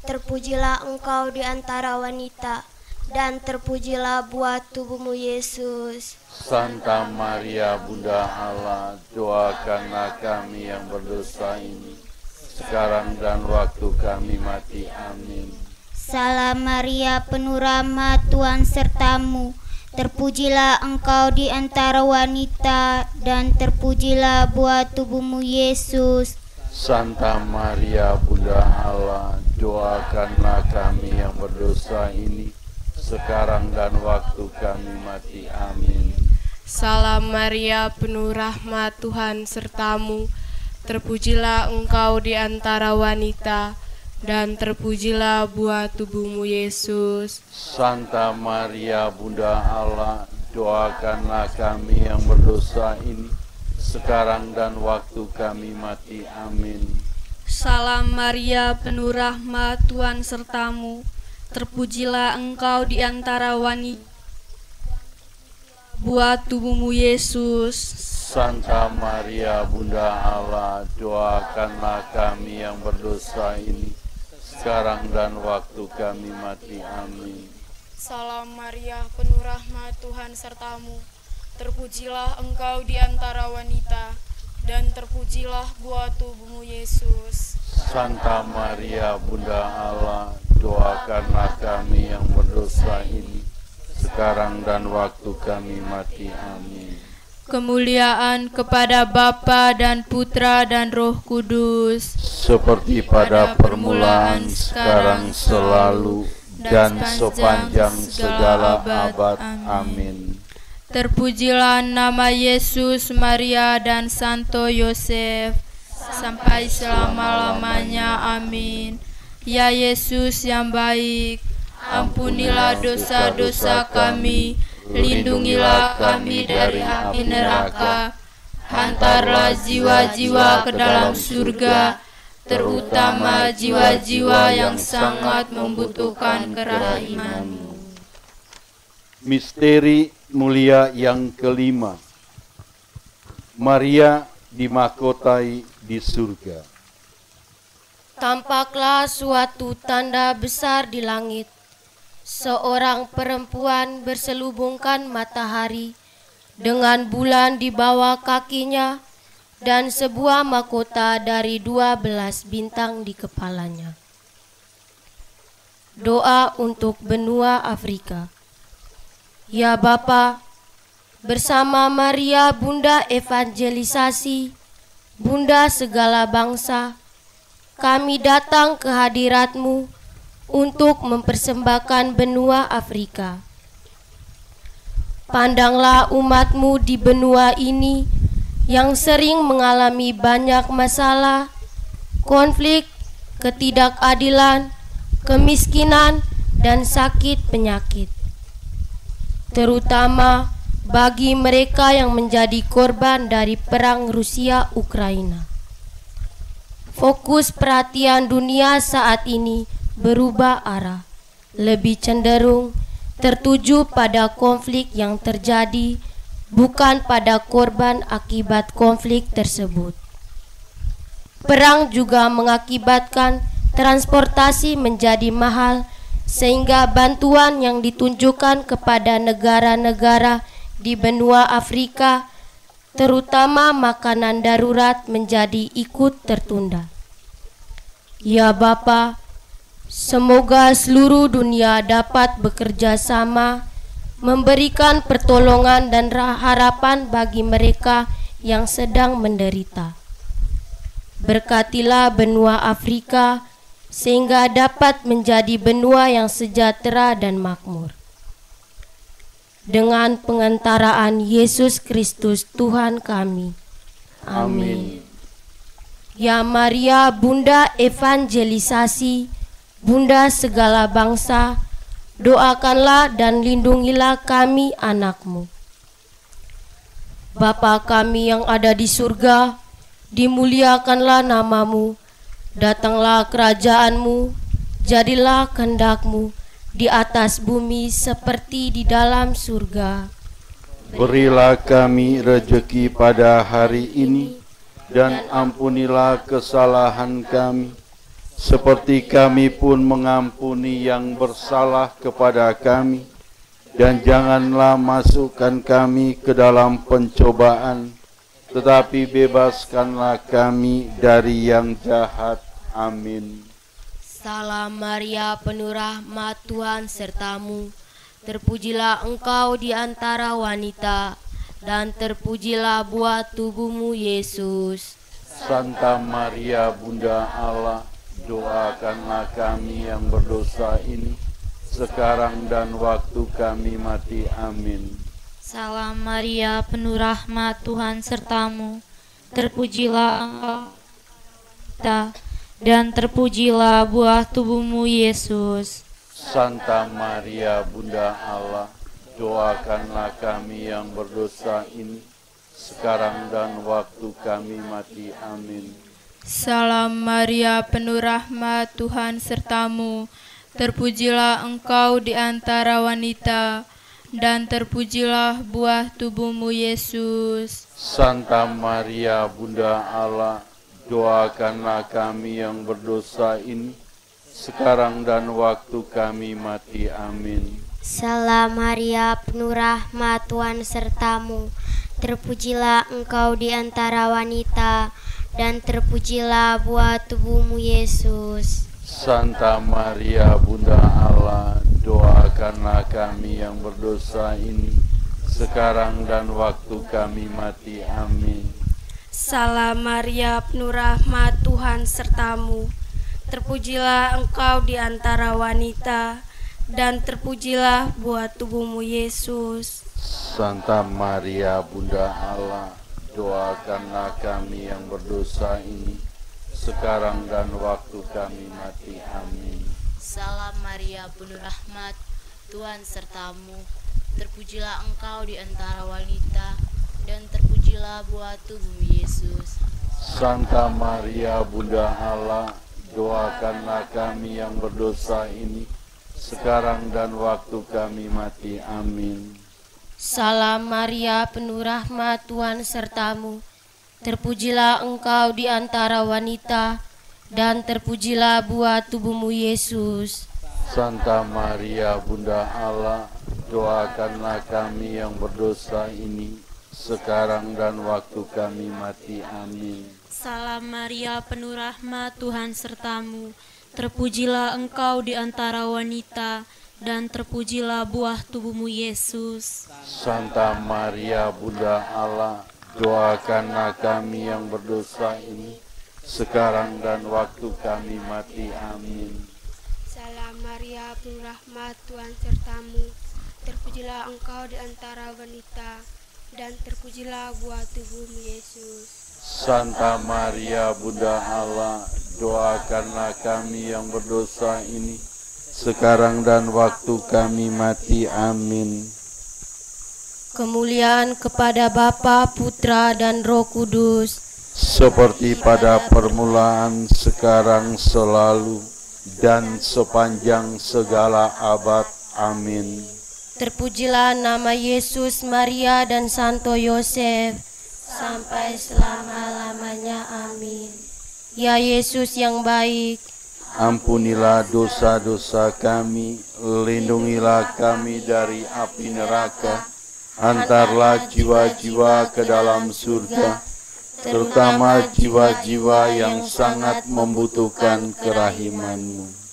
Terpujilah Engkau di antara wanita, dan terpujilah buah tubuhmu Yesus. Santa Maria Bunda Allah, doakanlah kami yang berdosa ini, sekarang dan waktu kami mati. Amin. Salam Maria, penuh rahmat, Tuhan sertamu. Terpujilah Engkau di antara wanita, dan terpujilah buah tubuhmu Yesus. Santa Maria Bunda Allah, doakanlah kami yang berdosa ini, sekarang dan waktu kami mati. Amin. Salam Maria, penuh rahmat, Tuhan sertamu. Terpujilah Engkau di antara wanita, dan terpujilah buah tubuhmu Yesus. Santa Maria Bunda Allah, doakanlah kami yang berdosa ini, sekarang dan waktu kami mati. Amin. Salam Maria, penuh rahmat, Tuhan sertamu. Terpujilah Engkau di antara wanita, buah tubuhmu Yesus. Santa Maria Bunda Allah, doakanlah kami yang berdosa ini, sekarang dan waktu kami mati. Amin. Salam Maria, penuh rahmat, Tuhan sertamu. Terpujilah Engkau di antara wanita, dan terpujilah buah tubuhmu Yesus. Santa Maria Bunda Allah, doakanlah kami yang berdosa ini, sekarang dan waktu kami mati. Amin. Kemuliaan kepada Bapa dan Putra dan Roh Kudus, seperti pada permulaan, sekarang, selalu, dan sepanjang segala abad. Amin. Terpujilah nama Yesus, Maria, dan Santo Yosef, sampai selama-lamanya. Amin. Ya Yesus yang baik, ampunilah dosa-dosa kami, lindungilah kami dari api neraka, hantarlah jiwa-jiwa ke dalam surga, terutama jiwa-jiwa yang sangat membutuhkan kerahiman-Mu. Misteri mulia yang kelima, Maria dimahkotai di surga. Tampaklah suatu tanda besar di langit. Seorang perempuan berselubungkan matahari dengan bulan di bawah kakinya dan sebuah mahkota dari 12 bintang di kepalanya. Doa untuk benua Afrika. Ya Bapa, bersama Maria Bunda Evangelisasi, Bunda segala bangsa, kami datang ke hadirat-Mu untuk mempersembahkan benua Afrika. Pandanglah umat-Mu di benua ini yang sering mengalami banyak masalah, konflik, ketidakadilan, kemiskinan, dan sakit penyakit. Terutama bagi mereka yang menjadi korban dari perang Rusia-Ukraina. Fokus perhatian dunia saat ini berubah arah, lebih cenderung tertuju pada konflik yang terjadi bukan pada korban akibat konflik tersebut. Perang juga mengakibatkan transportasi menjadi mahal, sehingga bantuan yang ditunjukkan kepada negara-negara di benua Afrika, terutama makanan darurat, menjadi ikut tertunda. Ya Bapa, semoga seluruh dunia dapat bekerja sama memberikan pertolongan dan harapan bagi mereka yang sedang menderita. Berkatilah benua Afrika sehingga dapat menjadi benua yang sejahtera dan makmur. Dengan pengantaraan Yesus Kristus Tuhan kami. Amin. Ya Maria, Bunda evangelisasi, Bunda segala bangsa, doakanlah dan lindungilah kami anak-Mu. Bapa kami yang ada di surga, dimuliakanlah nama-Mu, datanglah kerajaan-Mu, jadilah kehendak-Mu di atas bumi seperti di dalam surga. Berilah kami rejeki pada hari ini, dan ampunilah kesalahan kami, seperti kami pun mengampuni yang bersalah kepada kami. Dan janganlah masukkan kami ke dalam pencobaan, tetapi bebaskanlah kami dari yang jahat. Amin. Salam Maria, penuh rahmat, Tuhan sertamu. Terpujilah engkau di antara wanita, dan terpujilah buah tubuhmu, Yesus. Santa Maria, Bunda Allah, doakanlah kami yang berdosa ini, sekarang dan waktu kami mati. Amin. Salam Maria, penuh rahmat, Tuhan sertamu. Terpujilah engkau dan terpujilah buah tubuhmu, Yesus. Santa Maria, Bunda Allah, doakanlah kami yang berdosa ini, sekarang dan waktu kami mati. Amin. Salam Maria, penuh rahmat, Tuhan sertamu. Terpujilah engkau di antara wanita, dan terpujilah buah tubuhmu, Yesus. Santa Maria, Bunda Allah, doakanlah kami yang berdosa ini, sekarang dan waktu kami mati. Amin. Salam Maria, penuh rahmat, Tuhan sertamu. Terpujilah engkau di antara wanita, dan terpujilah buah tubuhmu, Yesus. Santa Maria, Bunda Allah, doakanlah kami yang berdosa ini, sekarang dan waktu kami mati. Amin. Salam Maria, penuh rahmat, Tuhan sertamu. Terpujilah engkau di antara wanita, dan terpujilah buah tubuhmu, Yesus. Santa Maria, Bunda Allah, doakanlah kami yang berdosa ini, sekarang dan waktu kami mati. Amin. Salam Maria, penuh rahmat, Tuhan sertamu. Terpujilah engkau di antara wanita, dan terpujilah buah tubuhmu, Yesus. Santa Maria, Bunda Allah, doakanlah kami yang berdosa ini, sekarang dan waktu kami mati. Amin. Salam Maria, penuh rahmat, Tuhan sertamu. Terpujilah engkau di antara wanita, dan terpujilah buah tubuhmu, Yesus. Santa Maria, Bunda Allah, doakanlah kami yang berdosa ini, sekarang dan waktu kami mati. Amin. Salam Maria, penuh rahmat, Tuhan sertamu. Terpujilah engkau di antara wanita, dan terpujilah buah tubuhmu, Yesus. Santa Maria, Bunda Allah, doakanlah kami yang berdosa ini, sekarang dan waktu kami mati. Amin. Salam Maria, penuh rahmat, Tuhan sertamu. Terpujilah engkau di antara wanita, dan terpujilah buah tubuhmu, Yesus. Santa Maria, Bunda Allah, doakanlah kami yang berdosa ini, sekarang dan waktu kami mati. Amin. Kemuliaan kepada Bapa, Putra, dan Roh Kudus, seperti pada permulaan, sekarang, selalu, dan sepanjang segala abad. Amin. Terpujilah nama Yesus, Maria, dan Santo Yosef, sampai selama-lamanya. Amin. Ya Yesus yang baik, ampunilah dosa-dosa kami, lindungilah kami dari api neraka, antarlah jiwa-jiwa ke dalam surga, terutama jiwa-jiwa yang sangat membutuhkan kerahiman-Mu.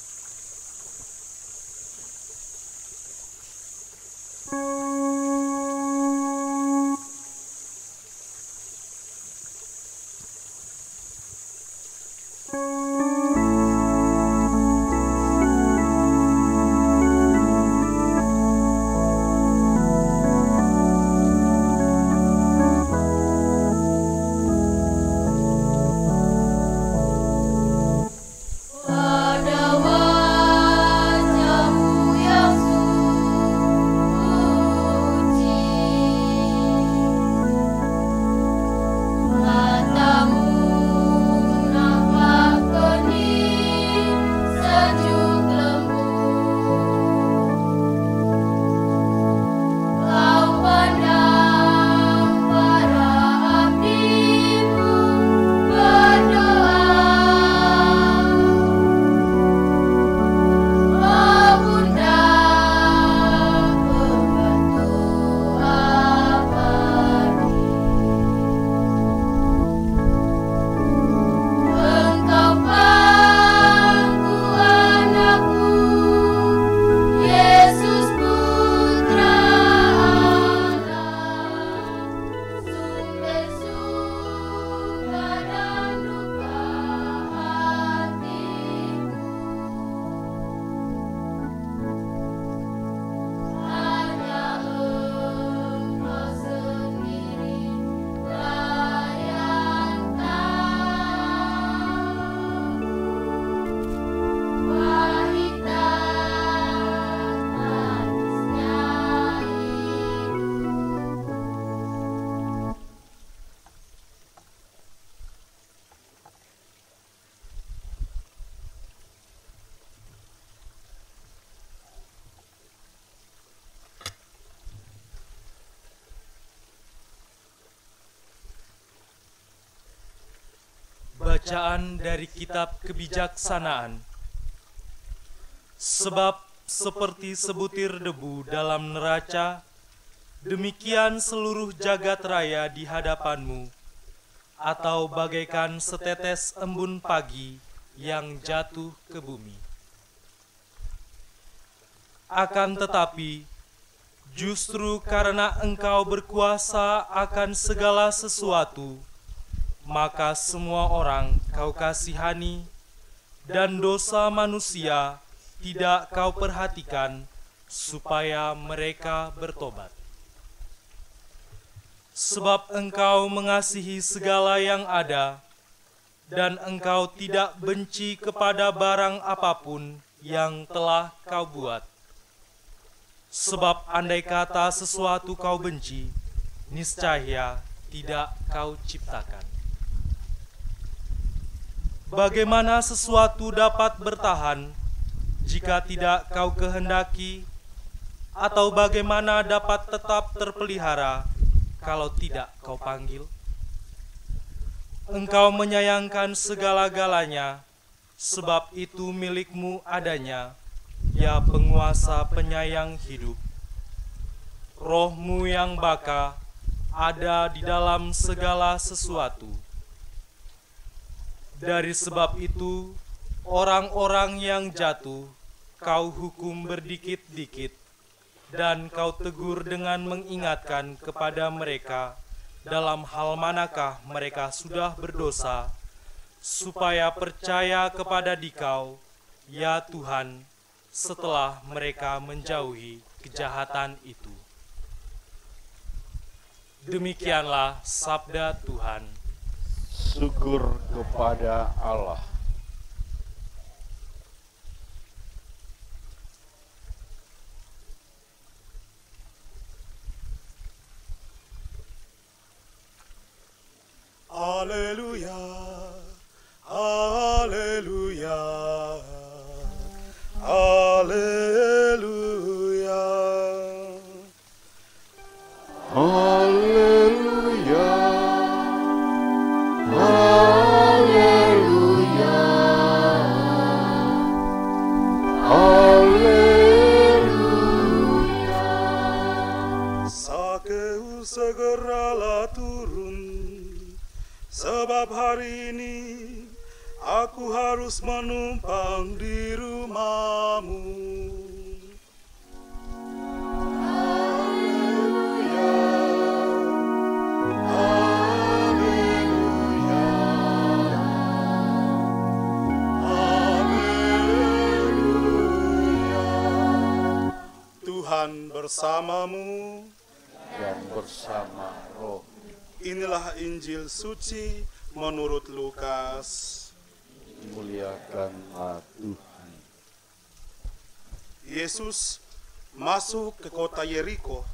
Bacaan dari Kitab Kebijaksanaan. Sebab seperti sebutir debu dalam neraca, demikian seluruh jagat raya di hadapan-Mu, atau bagaikan setetes embun pagi yang jatuh ke bumi. Akan tetapi, justru karena Engkau berkuasa akan segala sesuatu, maka semua orang Kau kasihani, dan dosa manusia tidak Kau perhatikan, supaya mereka bertobat. Sebab Engkau mengasihi segala yang ada, dan Engkau tidak benci kepada barang apapun yang telah Kau buat. Sebab andai kata sesuatu Kau benci, niscaya tidak Kau ciptakan. Bagaimana sesuatu dapat bertahan jika tidak Kau kehendaki, atau bagaimana dapat tetap terpelihara kalau tidak Kau panggil? Engkau menyayangkan segala-galanya, sebab itu milik-Mu adanya, ya penguasa penyayang hidup. Roh-Mu yang baka ada di dalam segala sesuatu. Dari sebab itu, orang-orang yang jatuh, Kau hukum berdikit-dikit, dan Kau tegur dengan mengingatkan kepada mereka dalam hal manakah mereka sudah berdosa, supaya percaya kepada Dikau, ya Tuhan, setelah mereka menjauhi kejahatan itu. Demikianlah sabda Tuhan. Syukur kepada Allah. Haleluya, haleluya, haleluya. Haleluya, haleluya. Sakeus segeralah turun, sebab hari ini aku harus menumpang di rumahmu. Tuhan bersamamu dan bersama roh. Inilah Injil suci menurut Lukas. Muliakanlah Tuhan. Yesus masuk ke kota Yeriko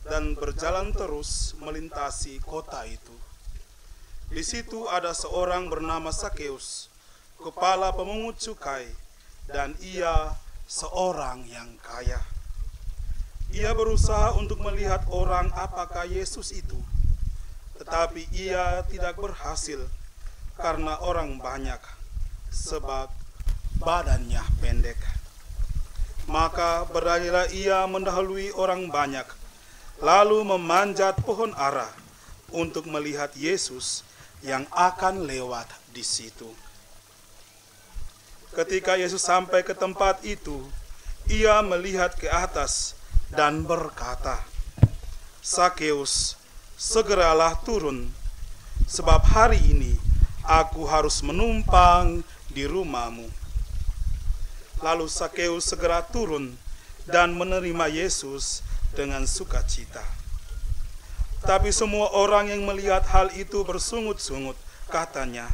dan berjalan terus melintasi kota itu. Di situ ada seorang bernama Sakeus, kepala pemungut cukai, dan ia seorang yang kaya. Ia berusaha untuk melihat orang apakah Yesus itu, tetapi ia tidak berhasil karena orang banyak, sebab badannya pendek. Maka beranilah ia mendahului orang banyak, lalu memanjat pohon ara untuk melihat Yesus yang akan lewat di situ. Ketika Yesus sampai ke tempat itu, ia melihat ke atas dan berkata, "Sakeus, segeralah turun, sebab hari ini aku harus menumpang di rumahmu." Lalu Sakeus segera turun dan menerima Yesus dengan sukacita. Tapi semua orang yang melihat hal itu bersungut-sungut, katanya,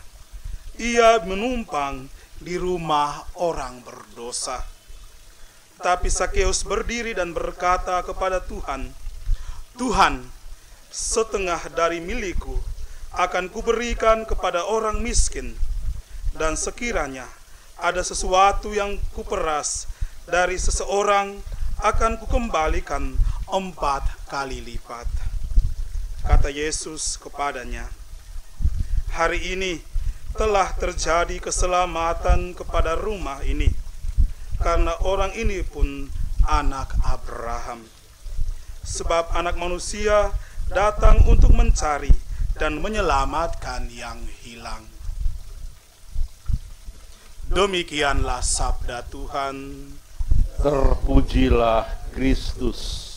"Ia menumpang di rumah orang berdosa." Tapi Sakeus berdiri dan berkata kepada Tuhan, "Tuhan, setengah dari milikku akan kuberikan kepada orang miskin, dan sekiranya ada sesuatu yang kuperas dari seseorang akan kukembalikan 4 kali lipat." Kata Yesus kepadanya, "Hari ini telah terjadi keselamatan kepada rumah ini, karena orang ini pun anak Abraham. Sebab Anak Manusia datang untuk mencari dan menyelamatkan yang hilang." Demikianlah sabda Tuhan. Terpujilah Kristus.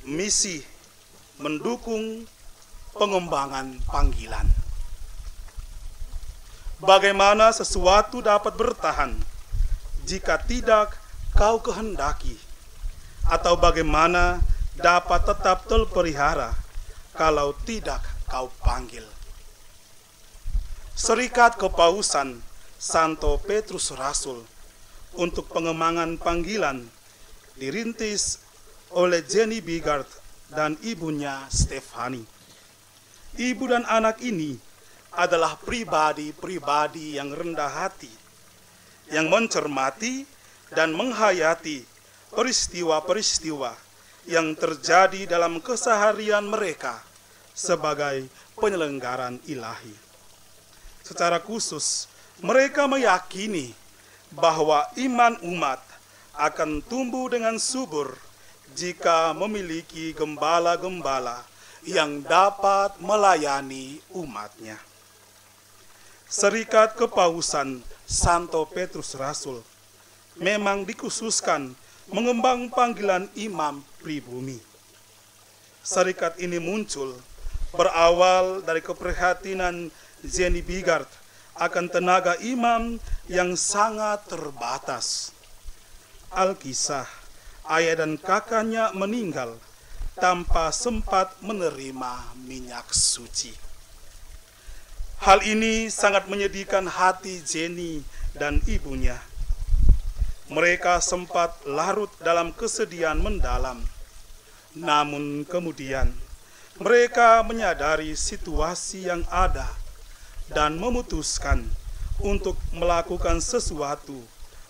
Misi mendukung pengembangan panggilan. Bagaimana sesuatu dapat bertahan jika tidak kau kehendaki? Atau bagaimana dapat tetap terpelihara kalau tidak kau panggil? Serikat Kepausan Santo Petrus Rasul untuk pengembangan panggilan dirintis oleh Jenny Bigard dan ibunya Stefani. Ibu dan anak ini adalah pribadi-pribadi yang rendah hati, yang mencermati dan menghayati peristiwa-peristiwa yang terjadi dalam keseharian mereka sebagai penyelenggaran ilahi. Secara khusus, mereka meyakini bahwa iman umat akan tumbuh dengan subur jika memiliki gembala-gembala yang dapat melayani umatnya. Serikat Kepausan Santo Petrus Rasul memang dikhususkan mengembang panggilan imam pribumi. Serikat ini muncul berawal dari keprihatinan Jenny Bigard akan tenaga imam yang sangat terbatas. Alkisah, ayah dan kakaknya meninggal tanpa sempat menerima minyak suci. Hal ini sangat menyedihkan hati Jenny dan ibunya. Mereka sempat larut dalam kesedihan mendalam. Namun kemudian mereka menyadari situasi yang ada dan memutuskan untuk melakukan sesuatu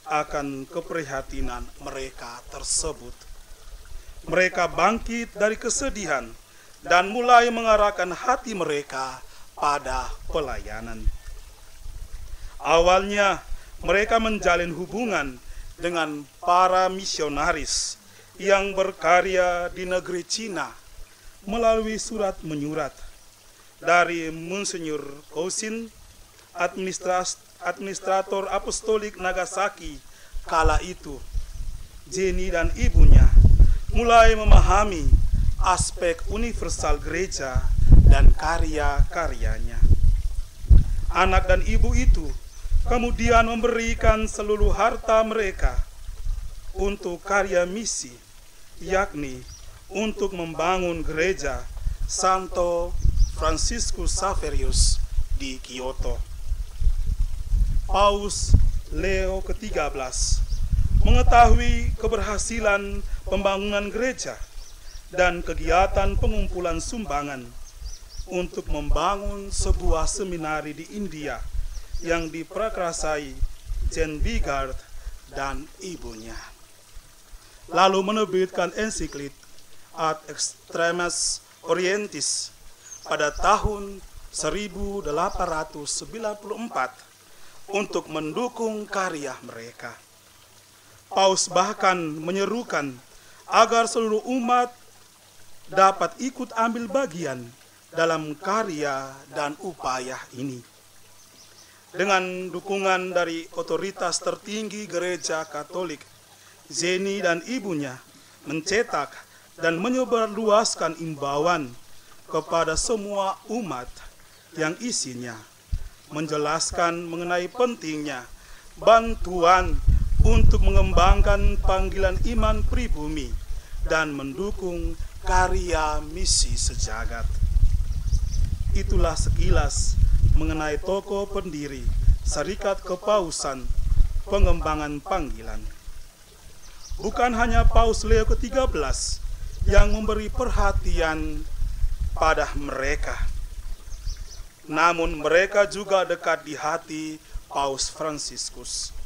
akan keprihatinan mereka tersebut. Mereka bangkit dari kesedihan dan mulai mengarahkan hati mereka pada pelayanan. Awalnya mereka menjalin hubungan dengan para misionaris yang berkarya di negeri Cina melalui surat menyurat dari Monsinyur Cousin, administrator apostolik Nagasaki kala itu. Jenny dan ibunya mulai memahami aspek universal gereja dan karya-karyanya. Anak dan ibu itu kemudian memberikan seluruh harta mereka untuk karya misi, yakni untuk membangun gereja Santo Franciscus Xaverius di Kyoto. Paus Leo ke-13 mengetahui keberhasilan pembangunan gereja dan kegiatan pengumpulan sumbangan untuk membangun sebuah seminari di India yang diprakarsai Jane Bigard dan ibunya. Lalu menerbitkan ensiklik Ad Extremis Orientis pada tahun 1894 untuk mendukung karya mereka. Paus bahkan menyerukan agar seluruh umat dapat ikut ambil bagian dalam karya dan upaya ini. Dengan dukungan dari otoritas tertinggi Gereja Katolik, Jenny dan ibunya mencetak dan menyebarluaskan imbauan kepada semua umat yang isinya menjelaskan mengenai pentingnya bantuan untuk mengembangkan panggilan iman pribumi dan mendukung karya misi sejagat. Itulah sekilas mengenai tokoh pendiri Serikat Kepausan Pengembangan Panggilan. Bukan hanya Paus Leo ke-13 yang memberi perhatian pada mereka, namun mereka juga dekat di hati Paus Fransiskus.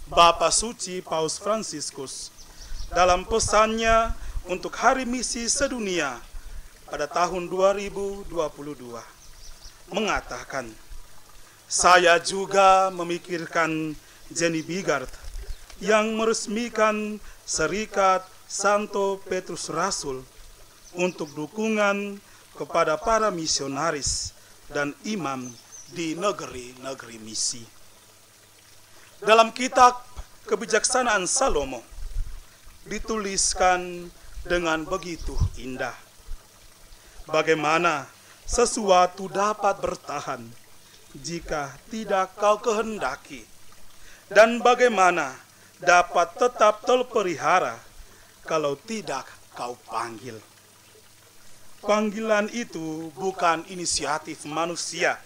Bapa Suci Paus Fransiskus dalam pesannya untuk Hari Misi Sedunia pada tahun 2022 mengatakan, "Saya juga memikirkan Jenny Bigard yang meresmikan Serikat Santo Petrus Rasul untuk dukungan kepada para misionaris dan imam di negeri-negeri misi." Dalam kitab Kebijaksanaan Salomo dituliskan dengan begitu indah, bagaimana sesuatu dapat bertahan jika tidak kau kehendaki, dan bagaimana dapat tetap terpelihara kalau tidak kau panggil. Panggilan itu bukan inisiatif manusia,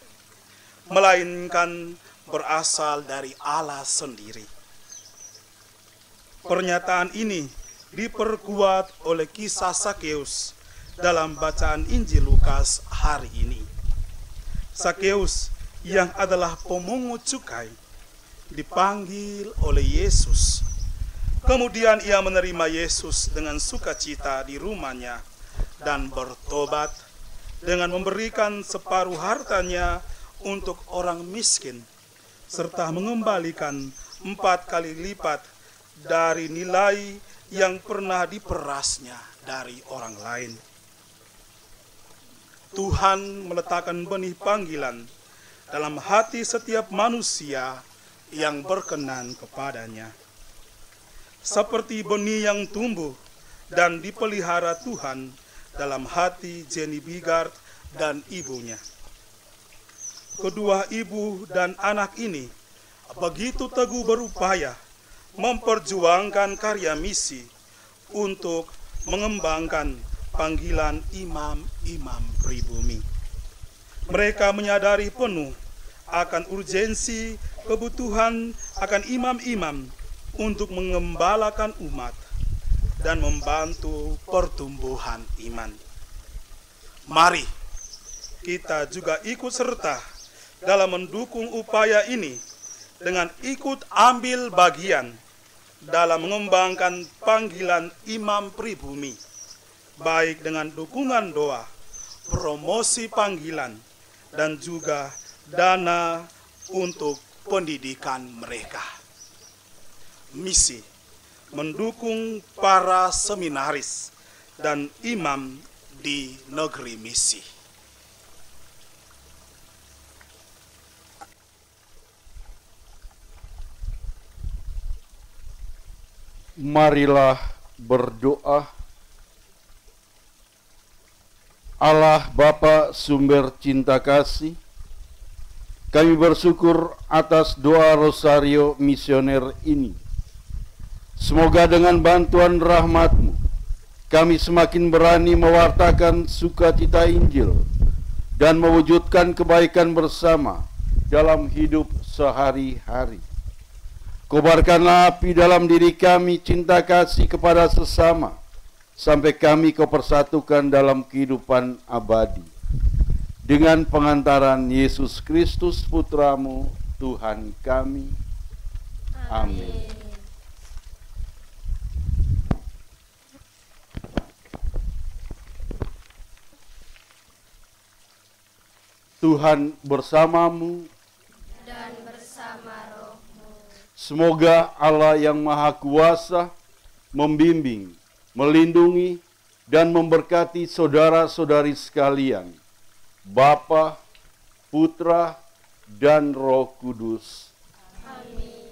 melainkan berasal dari Allah sendiri. Pernyataan ini diperkuat oleh kisah Sakeus dalam bacaan Injil Lukas hari ini. Sakeus yang adalah pemungut cukai dipanggil oleh Yesus. Kemudian ia menerima Yesus dengan sukacita di rumahnya dan bertobat dengan memberikan separuh hartanya untuk orang miskin, serta mengembalikan 4 kali lipat dari nilai yang pernah diperasnya dari orang lain. Tuhan meletakkan benih panggilan dalam hati setiap manusia yang berkenan kepadanya. Seperti benih yang tumbuh dan dipelihara Tuhan dalam hati Jenny Bigard dan ibunya. Kedua ibu dan anak ini begitu teguh berupaya memperjuangkan karya misi untuk mengembangkan panggilan imam-imam pribumi. Mereka menyadari penuh akan urgensi kebutuhan akan imam-imam untuk mengembalakan umat dan membantu pertumbuhan iman. Mari kita juga ikut serta dalam mendukung upaya ini dengan ikut ambil bagian dalam mengembangkan panggilan imam pribumi baik dengan dukungan doa, promosi panggilan, dan juga dana untuk pendidikan mereka. Misi mendukung para seminaris dan imam di negeri misi. Marilah berdoa. Allah Bapa sumber cinta kasih, kami bersyukur atas doa rosario misioner ini. Semoga dengan bantuan rahmat-Mu, kami semakin berani mewartakan sukacita Injil dan mewujudkan kebaikan bersama dalam hidup sehari-hari. Kobarkanlah api dalam diri kami cinta kasih kepada sesama, sampai kami Kau persatukan dalam kehidupan abadi. Dengan pengantaran Yesus Kristus Putra-Mu, Tuhan kami. Amin. Tuhan bersamamu dan bersama rohmu. Semoga Allah yang Maha Kuasa membimbing, melindungi, dan memberkati saudara-saudari sekalian, Bapa, Putra, dan Roh Kudus. Amin.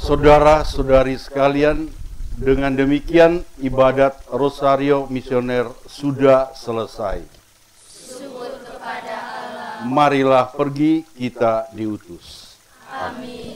Saudara-saudari sekalian, dengan demikian ibadat Rosario Misioner sudah selesai. Syukur kepada Allah. Marilah pergi, kita diutus. Amin.